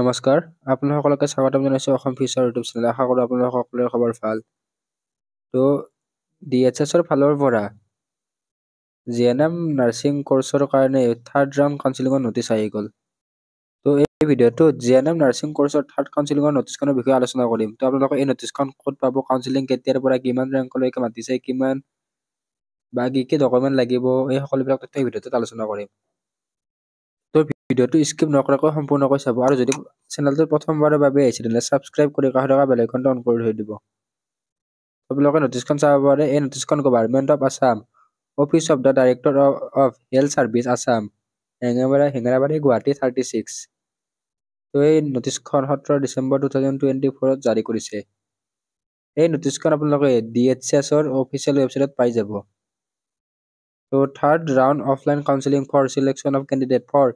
নমস্কাৰ, আপোনালোকলৈকে স্বাগতম জনাইছোঁ অসম ফিউচাৰ ইউটিউব চেনেল। আশা কৰোঁ আপোনালোক সকলোৰে খবৰ ভাল। তো DHSৰ ফালৰ পৰা GNM নাৰ্ছিং কোৰ্চৰ কাৰণে থাৰ্ড ৰাউণ্ড কাউন্সিলিঙৰ নটিচ আহি গ'ল। তো এই ভিডিঅ'টোত GNM নাৰ্ছিং কোৰ্চৰ থাৰ্ড কাউন্সিলিঙৰ নটিচখনৰ বিষয়ে আলোচনা কৰিম। তো আপোনালোকে এই নটিচখন ক'ত পাব, কাউন্সিলিং কেতিয়াৰ পৰা কিমান ৰেংকলৈকে মাতিছে, কিমান বা কি ডকুমেণ্ট লাগিব, এই সকলোবিলাক তথ্য এই ভিডিঅ'টোত আলোচনা কৰিম। তো ভিডিঅ'টো স্কিপ নকৰাকৈ সম্পূৰ্ণকৈ চাব, আৰু যদি চেনেলটো প্ৰথমবাৰৰ বাবে আহিছে তেন্তে ছাবস্ক্ৰাইব কৰি কাষত থকা বেল আইকনটো অন কৰি থৈ দিব। আপোনালোকে নটিচখন চাব পাৰে। এই নটিচখন government of Assam, office of the director of health service Assam, Hengerabari Guwahati 36। তো এই নটিচখন 17 ডিচেম্বৰ 2024 জাৰি কৰিছে। এই নটিচখন আপোনালোকে DHSৰ অফিচিয়েল ৱেবছাইটত পাই যাব। তো third round offline counselling for selection of candidate for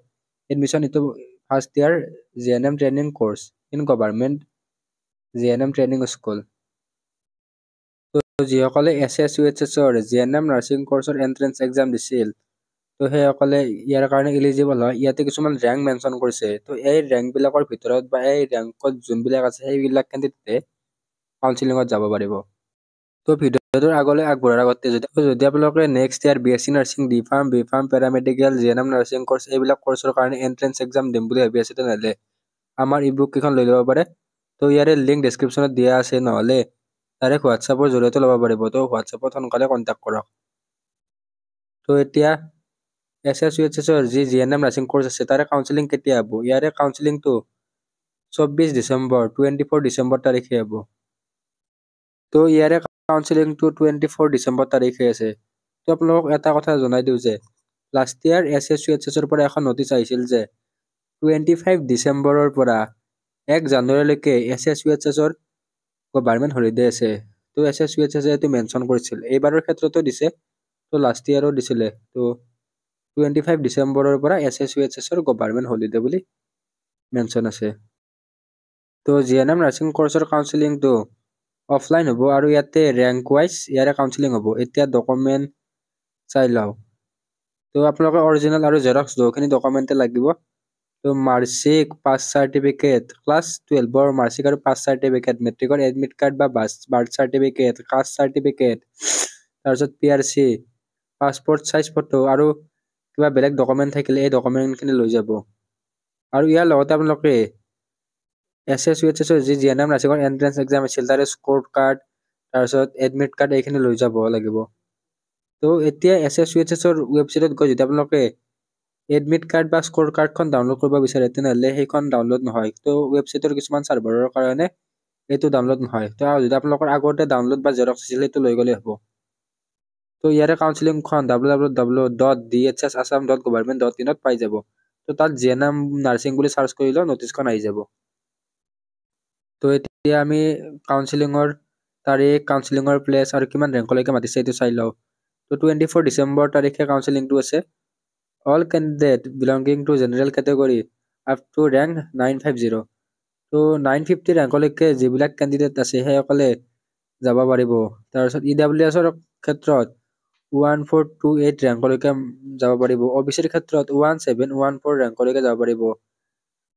admission into first year GNM training course in government GNM training school. তো যিসকলে SSUHSৰ GNM নাৰ্ছিং কোৰ্চৰ এণ্ট্ৰেন্স এক্সাম দিছিল, তো সেইসকলে ইয়াৰ কাৰণে এলিজিবল হয়। ইয়াতে কিছুমান ৰেংক মেনশ্যন কৰিছে। তো এই ৰেংকবিলাকৰ ভিতৰত বা এই ৰেংকত যোনবিলাক আছে সেইবিলাক কেণ্ডিডেটে কাউন্সিলিঙত যাব পাৰিব। তো ভিডিঅ'টোৰ আগলৈ আগবঢ়াৰ আগতে যদি আপোনালোকে নেক্সট ইয়াৰ BSc nursing, B.Pharm, paramedical, GNM nursing course এইবিলাক কোৰ্চৰ কাৰণে এণ্ট্ৰেন্স এক্সাম দিম বুলি ভাবি আছে তেনেহ'লে আমাৰ ইবুক কেইখন লৈ ল'ব পাৰে। তো ইয়াৰে লিংক ডেছক্ৰিপশ্যনত দিয়া আছে, নহ'লে ডাইৰেক্ট হোৱাটছআপৰ জৰিয়তে ল'ব পাৰিব। তো হোৱাটছআপত সোনকালে কণ্টেক্ট কৰক। তো এতিয়া SSUHSৰ যি GNM নাৰ্ছিং কোৰ্চ আছে তাৰে কাউন্সিলিং কেতিয়া হ'ব? ইয়াৰে কাউন্সিলিংটো 24 ডিচেম্বৰ তাৰিখে হ'ব। তো ইয়াৰে কাউন্সিলিংটো 24 ডিচেম্বৰ তাৰিখে আছে। তো আপোনালোকক এটা কথা জনাই দিওঁ যে লাষ্ট ইয়াৰ SSUHSৰ পৰা এখন নটিচ আহিছিল যে 25 ডিচেম্বৰৰ পৰা 1 জানুৱাৰীলৈকে SSUHSৰ গভৰ্ণমেণ্ট হলিডে আছে। তো SSUHSে এইটো মেনশ্যন কৰিছিল। এইবাৰৰ ক্ষেত্ৰতো দিছে, তো লাষ্ট ইয়াৰো দিছিলে। তো 25 ডিচেম্বৰৰ পৰা SSUHSৰ গভৰ্ণমেণ্ট হলিডে বুলি মেনশ্যন আছে। তো GNM নাৰ্ছিং কোৰ্চৰ কাউন্সিলিংটো অফলাইন হ'ব, আৰু ইয়াতে ৰেংক ৱাইজ ইয়াৰে কাউন্সিলিং হ'ব। এতিয়া ডকুমেণ্ট চাই লওঁ। তো আপোনালোকে অৰিজিনেল আৰু জেৰক্স দুয়োখিনি ডকুমেণ্টে লাগিব। তো মাৰ্কশ্বিট, পাছ চাৰ্টিফিকেট, ক্লাছ 12ৰ মাৰ্কশ্বিট আৰু পাছ চাৰ্টিফিকেট, মেট্ৰিকৰ এডমিট কাৰ্ড বা বাৰ্থ চাৰ্টিফিকেট, কাষ্ট চাৰ্টিফিকেট, তাৰপিছত PRC, পাছপৰ্ট চাইজ ফটো আৰু কিবা বেলেগ ডকুমেণ্ট থাকিলে এই ডকুমেণ্টখিনি লৈ যাব। আৰু ইয়াৰ লগতে আপোনালোকে SSUHSৰ যি GNM নাৰ্ছিঙৰ এণ্ট্ৰেন্স এক্সাম আছিল তাৰে স্ক'ৰ কাৰ্ড, তাৰপিছত এডমিট কাৰ্ড এইখিনি লৈ যাব লাগিব। তো এতিয়া SSUHSৰ ৱেবছাইটত গৈ যদি আপোনালোকে এডমিট কাৰ্ড বা স্ক'ৰ কাৰ্ডখন ডাউনলোড কৰিব বিচাৰে তেনেহ'লে সেইখন ডাউনলোড নহয়। তো ৱেবছাইটৰ কিছুমান ছাৰ্ভাৰৰ কাৰণে এইটো ডাউনলোড নহয়। তো যদি আপোনালোকৰ আগতে ডাউনলোড বা জেৰক্স আছিল সেইটো লৈ গ'লে হ'ব। তো ইয়াৰে কাউন্সিলিংখন www.dhsassam.government.in ত পাই যাব। তো তাত GNM নাৰ্ছিং বুলি চাৰ্চ কৰিলেও নটিচখন আহি যাব। তো এতিয়া আমি কাউন্সিলিঙৰ তাৰিখ, কাউন্সিলিঙৰ প্লেচ আৰু কিমান ৰেংকলৈকে মাতিছে এইটো চাই লওঁ। তো 24 ডিচেম্বৰ তাৰিখে কাউন্সিলিংটো আছে। All candidate belonging to general category up to rank 950। তো 950 ৰেংকলৈকে যিবিলাক কেণ্ডিডেট আছে সেইসকলে যাব পাৰিব। তাৰপিছত EWSৰ ক্ষেত্ৰত 1428 ৰেংকলৈকে যাব পাৰিব। OBCৰ ক্ষেত্ৰত 1714 ৰেংকলৈকে যাব পাৰিব।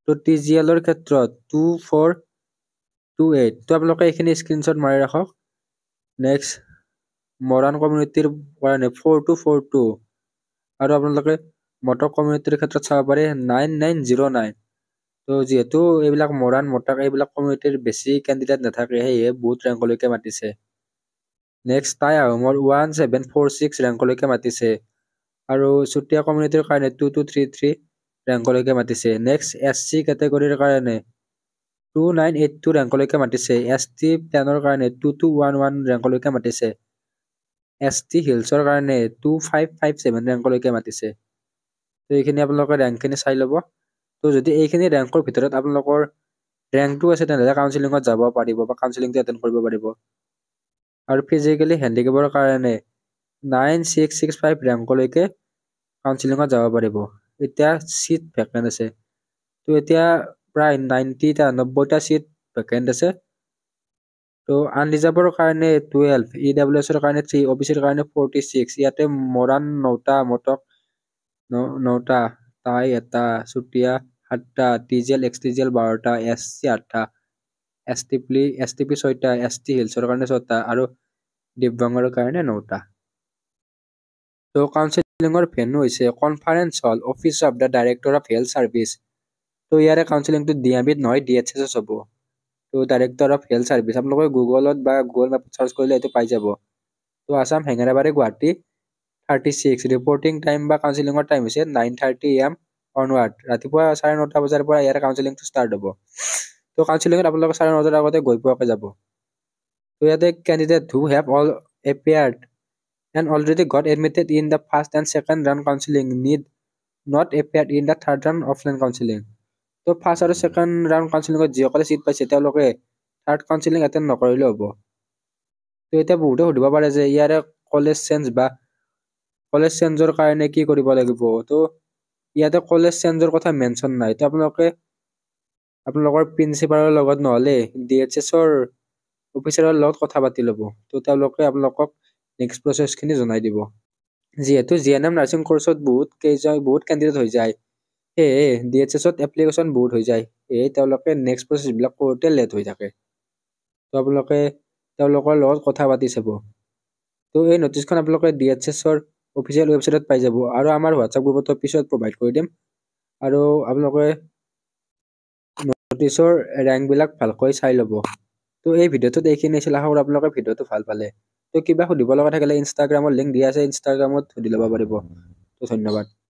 তো TGLৰ ক্ষেত্ৰত 2428। তো আপোনালোকে এইখিনি স্ক্ৰীনশ্বট মাৰি ৰাখক। নেক্সট মৰাণ কমিউনিটিৰ কাৰণে 4242, আৰু আপোনালোকে মটক কমিউনিটিৰ ক্ষেত্ৰত চাব পাৰে 9909। তো যিহেতু এইবিলাক মৰাণ মটক এইবিলাক কমিউনিটিৰ বেছি কেণ্ডিডেট নাথাকে, সেয়ে বহুত ৰেংকলৈকে মাতিছে। নেক্সট টাই আহোমৰ 1746 ৰেংকলৈকে মাতিছে, আৰু চুতীয়া কমিউনিটিৰ কাৰণে 2233 ৰেংকলৈকে মাতিছে। নেক্সট SC কেটেগৰীৰ কাৰণে 2982 ৰেংকলৈকে মাতিছে। ST প্লেনৰ কাৰণে 2211 ৰেংকলৈকে মাতিছে। ST হিলছৰ কাৰণে 2557 ৰেংকলৈকে মাতিছে। তো এইখিনি আপোনালোকে ৰেংকখিনি চাই ল'ব। তো যদি এইখিনি ৰেংকৰ ভিতৰত আপোনালোকৰ ৰেংকটো আছে তেনেহ'লে কাউন্সিলিঙত যাব পাৰিব বা কাউন্সিলিংটো এটেণ্ড কৰিব পাৰিব। আৰু ফিজিকেলি হেণ্ডিকেপৰ কাৰণে 9665 ৰেংকলৈকে কাউন্সিলিঙত যাব পাৰিব। এতিয়া চিট ভেকেণ্ট আছে। তো এতিয়া প্ৰায় 90টা চিট ভেকেণ্ট আছে। তো আনৰিজাৰ্ভৰ কাৰণে 12, EWSৰ কাৰণে 3, OBCৰ কাৰণে 46। ইয়াতে মৰাণ 9টা, মটক 9টা, টাই 1টা, চুতীয়া 7টা, টিজিএল এক্সটিজিএল 12টা, এছচি 8টা, এছটিপি 6টা, এছটি হিলছৰ কাৰণে 6টা আৰু দিব্যাংগৰ কাৰণে 9টা। তো কাউন্সেলিঙৰ ভেন্যু হৈছে conference hall, office of the director of health service. তো ইয়াৰে কাউন্সেলিংটো ডিএমবিত নহয়, ডিএইচএছত হ'ব। তো ডাইৰেক্টৰ অফ হেল্থ ছাৰ্ভিচ আপোনালোকে গুগলত বা গুগল মেপত চাৰ্চ কৰিলে এইটো পাই যাব। তো আছাম হেঙেৰাবাৰী গুৱাহাটী 36। ৰিপৰ্টিং টাইম বা কাউন্সেলিঙৰ টাইম হৈছে 9:30 AM অনৱাৰ্ড। ৰাতিপুৱা 9:30 বজাৰ পৰা ইয়াৰ কাউন্সেলিংটো ষ্টাৰ্ট হ'ব। তো কাউন্সেলিঙত আপোনালোকে 9:30 বজাৰ আগতে গৈ পোৱাকৈ যাব। তো ইয়াতে candidate who have all appeared and already got admitted in the first and second round counseling need not appear in the third round offline counseling. তো ফাৰ্ষ্ট আৰু ছেকেণ্ড ৰাউণ্ড কাউন্সেলিঙত যিসকলে চিট পাইছে তেওঁলোকে থাৰ্ড কাউন্সেলিং এটেণ্ড নকৰিলেও হ'ব। তো এতিয়া বহুতে সুধিব পাৰে যে ইয়াৰে কলেজ চেঞ্জৰ কাৰণে কি কৰিব লাগিব। তো ইয়াতে কলেজ চেঞ্জৰ কথা মেনশ্যন নাই। তো আপোনালোকৰ প্ৰিন্সিপালৰ লগত নহ'লে ডিএইচএছৰ অফিচাৰৰ লগত কথা পাতি ল'ব। তো তেওঁলোকে আপোনালোকক নেক্সট প্ৰচেছখিনি জনাই দিব। যিহেতু জিএনএম নাৰ্ছিং কৰ্চত বহুত কেণ্ডিডেট হৈ যায়, সেয়ে ডিএইচএছত এপ্লিকেশ্যন বহুত হৈ যায়, সেয়ে তেওঁলোকে নেক্সট প্ৰচেছবিলাক কৰোঁতে লেট হৈ থাকে। তো আপোনালোকে তেওঁলোকৰ লগত কথা পাতি চাব। তো এই নটিচখন আপোনালোকে ডিএইচএছৰ অফিচিয়েল ৱেবছাইটত পাই যাব আৰু আমাৰ হোৱাটছআপ গ্ৰুপতো পিছত প্ৰভাইড কৰি দিম। আৰু আপোনালোকে নটিচৰ ৰেংকবিলাক ভালকৈ চাই ল'ব। তো এই ভিডিঅ'টোত এইখিনি আছিল। আশা কৰোঁ আপোনালোকে ভিডিঅ'টো ভাল পালে। তো কিবা সুধিব লগা থাকিলে ইনষ্টাগ্ৰামৰ লিংক দিয়া আছে, ইনষ্টাগ্ৰামত সুধি ল'ব পাৰিব। তো ধন্যবাদ।